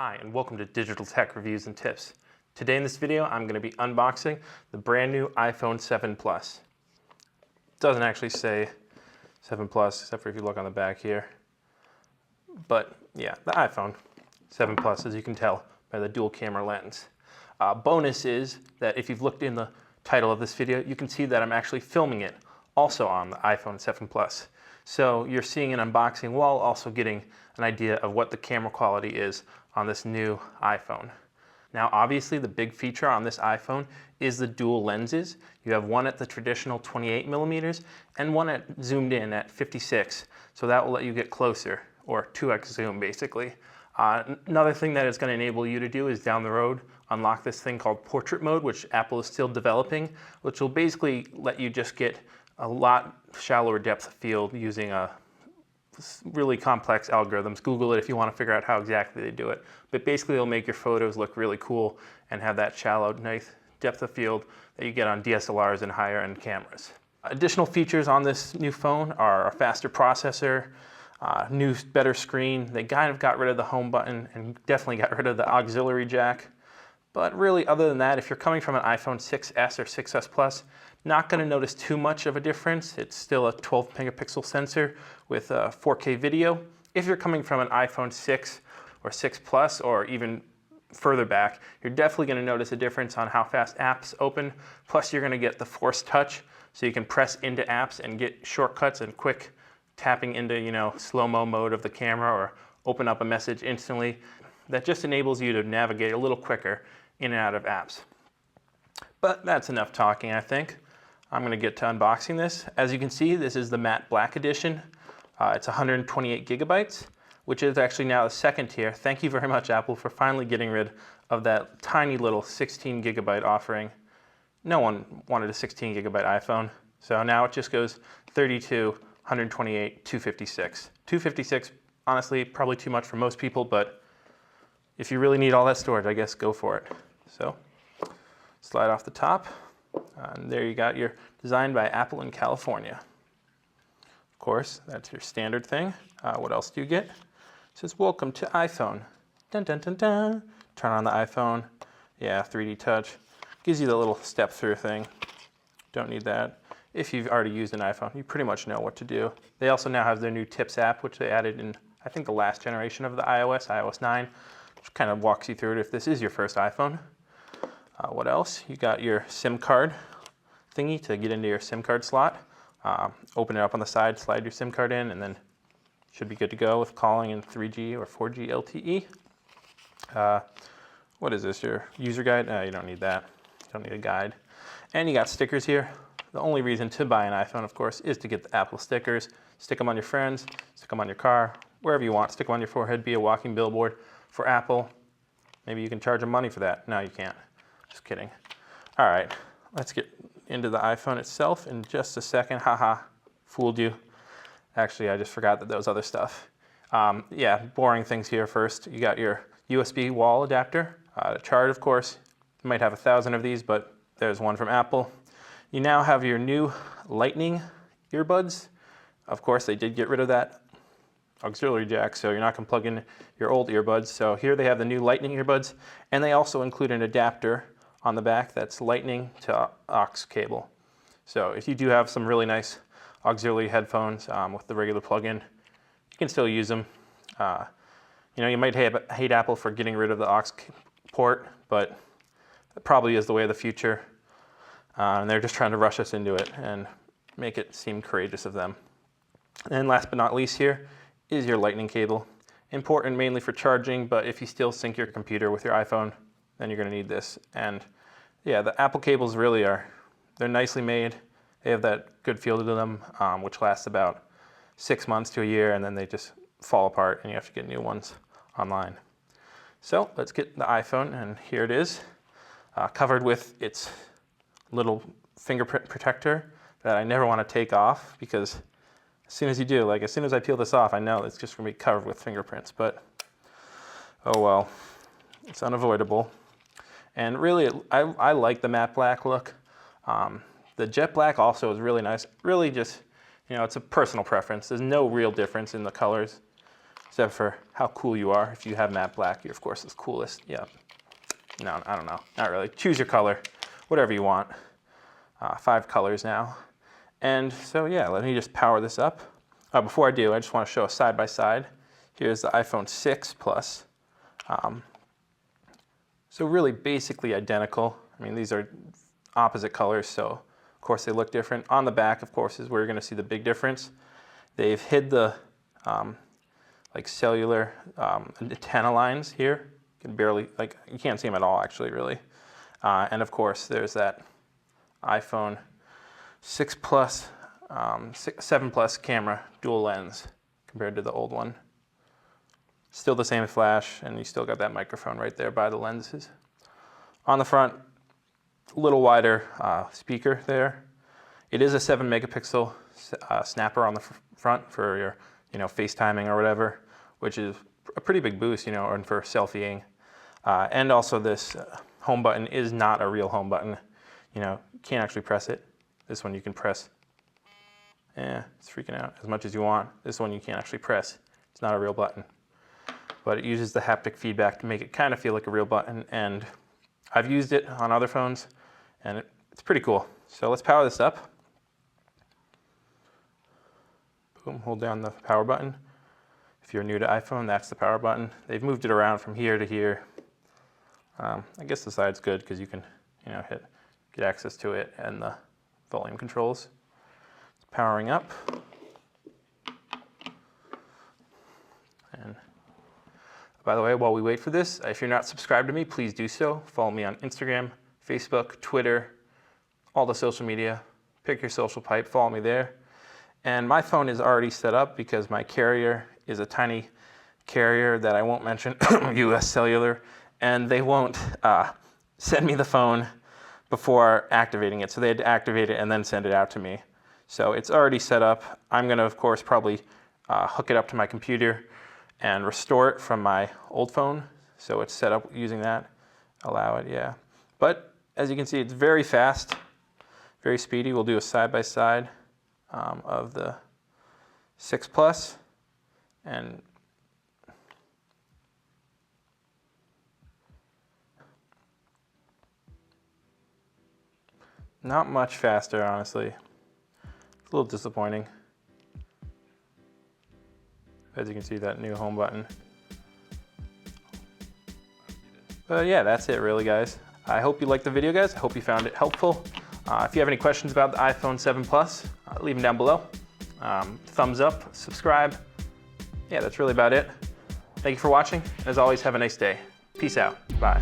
Hi, and welcome to Digital Tech Reviews and Tips. Today in this video, I'm going to be unboxing the brand new iPhone 7 Plus. It doesn't actually say 7 Plus, except for if you look on the back here. But yeah, the iPhone 7 Plus, as you can tell by the dual camera lens. Bonus is that if you've looked in the title of this video, you can see that I'm actually filming it also on the iPhone 7 Plus. So you're seeing an unboxing while also getting an idea of what the camera quality is on this new iPhone. Now obviously the big feature on this iPhone is the dual lenses. You have one at the traditional 28mm and one at zoomed in at 56. So that will let you get closer, or 2x zoom basically. Another thing that it's going to enable you to do is down the road unlock this thing called portrait mode, which Apple is still developing, which will basically let you just get a lot shallower depth of field using really complex algorithms. Google it if you want to figure out how exactly they do it. But basically it'll make your photos look really cool and have that shallow, nice depth of field that you get on DSLRs and higher end cameras. Additional features on this new phone are a faster processor, new better screen. They kind of got rid of the home button and definitely got rid of the auxiliary jack. But really, other than that, if you're coming from an iPhone 6s or 6s Plus, not going to notice too much of a difference. It's still a 12 megapixel sensor with 4K video. If you're coming from an iPhone 6 or 6 Plus or even further back, you're definitely going to notice a difference on how fast apps open. Plus, you're going to get the force touch, so you can press into apps and get shortcuts and quick tapping into, slow-mo mode of the camera or open up a message instantly. That just enables you to navigate a little quicker in and out of apps. But that's enough talking, I think. I'm going to get to unboxing this. As you can see, this is the matte black edition. It's 128 gigabytes, which is actually now the second tier. Thank you very much, Apple, for finally getting rid of that tiny little 16 gigabyte offering. No one wanted a 16 gigabyte iPhone, so now it just goes 32, 128, 256. 256, honestly, probably too much for most people, but if you really need all that storage, I guess go for it. So, slide off the top, and there you got your designed by Apple in California. Of course, that's your standard thing. What else do you get? It says, welcome to iPhone. Dun, dun, dun, dun. Turn on the iPhone. Yeah, 3D touch. Gives you the little step through thing. Don't need that. If you've already used an iPhone, you pretty much know what to do. They also now have their new Tips app, which they added in, I think, the last generation of the iOS 9, which kind of walks you through it if this is your first iPhone. What else? You got your SIM card thingy to get into your SIM card slot. Open it up on the side, slide your SIM card in, and then should be good to go with calling in 3G or 4G LTE. What is this, your user guide? You don't need that. You don't need a guide. And you got stickers here. The only reason to buy an iPhone, of course, is to get the Apple stickers. Stick them on your friends, stick them on your car, wherever you want. Stick them on your forehead, be a walking billboard for Apple. Maybe you can charge them money for that. No, you can't. Just kidding. All right, let's get into the iPhone itself in just a second. Haha, fooled you. Actually, I just forgot that there was other stuff. Yeah, boring things here first. You got your USB wall adapter to charge, of course. You might have 1,000 of these, but there's one from Apple. You now have your new Lightning earbuds. Of course, they did get rid of that auxiliary jack, so you're not going to plug in your old earbuds. So here they have the new Lightning earbuds, and they also include an adapter on the back that's Lightning to aux cable. So if you do have some really nice auxiliary headphones with the regular plug-in, you can still use them. You might hate Apple for getting rid of the aux port, but that probably is the way of the future. And they're just trying to rush us into it and make it seem courageous of them. And last but not least here is your Lightning cable. Important mainly for charging, but if you still sync your computer with your iPhone, then you're going to need this. And yeah, the Apple cables really they're nicely made. They have that good feel to them, which lasts about 6 months to a year, and then they just fall apart and you have to get new ones online. So let's get the iPhone, and here it is, covered with its little fingerprint protector that I never want to take off, because as soon as you do, as soon as I peel this off, I know it's just going to be covered with fingerprints, but oh well, it's unavoidable. And really, I like the matte black look. The jet black also is really nice. Really just, it's a personal preference. There's no real difference in the colors. except for how cool you are. If you have matte black, you're of course the coolest. Yeah. No, I don't know, not really. Choose your color, whatever you want. 5 colors now. And so yeah, let me just power this up. Before I do, I just want to show a side by side. Here's the iPhone 6 Plus. So really basically identical. I mean, these are opposite colors, so of course they look different. On the back, of course, is where you're going to see the big difference. They've hid the like cellular antenna lines here. You can barely, like, you can't see them at all actually, really. And of course, there's that iPhone 6 Plus, 7 Plus camera dual lens compared to the old one. Still the same flash, and you still got that microphone right there by the lenses. On the front, a little wider speaker there. It is a 7 megapixel snapper on the front for your, FaceTiming or whatever, which is a pretty big boost, and for selfieing. And also this home button is not a real home button. You can't actually press it. This one you can press. It's freaking out as much as you want. This one you can't actually press. It's not a real button. But it uses the haptic feedback to make it kind of feel like a real button, and I've used it on other phones, and it's pretty cool. So let's power this up. Boom, hold down the power button. If you're new to iPhone, that's the power button. They've moved it around from here to here. I guess the side's good because you can, get access to it and the volume controls. It's powering up. And by the way, while we wait for this, if you're not subscribed to me, please do so. Follow me on Instagram, Facebook, Twitter, all the social media. Pick your social pipe, follow me there. And my phone is already set up because my carrier is a tiny carrier that I won't mention, US Cellular, and they won't send me the phone before activating it. So they had to activate it and then send it out to me. So it's already set up. I'm gonna, of course, probably hook it up to my computer and restore it from my old phone. So it's set up using that, allow it, yeah. But as you can see, it's very fast, very speedy. We'll do a side-by-side of the 6 Plus. And not much faster, honestly. It's a little disappointing. As you can see, that new home button. But yeah, that's it really, guys. I hope you liked the video, guys. I hope you found it helpful. If you have any questions about the iPhone 7 Plus, leave them down below. Thumbs up, subscribe. Yeah, that's really about it. Thank you for watching. As always, have a nice day. Peace out. Bye.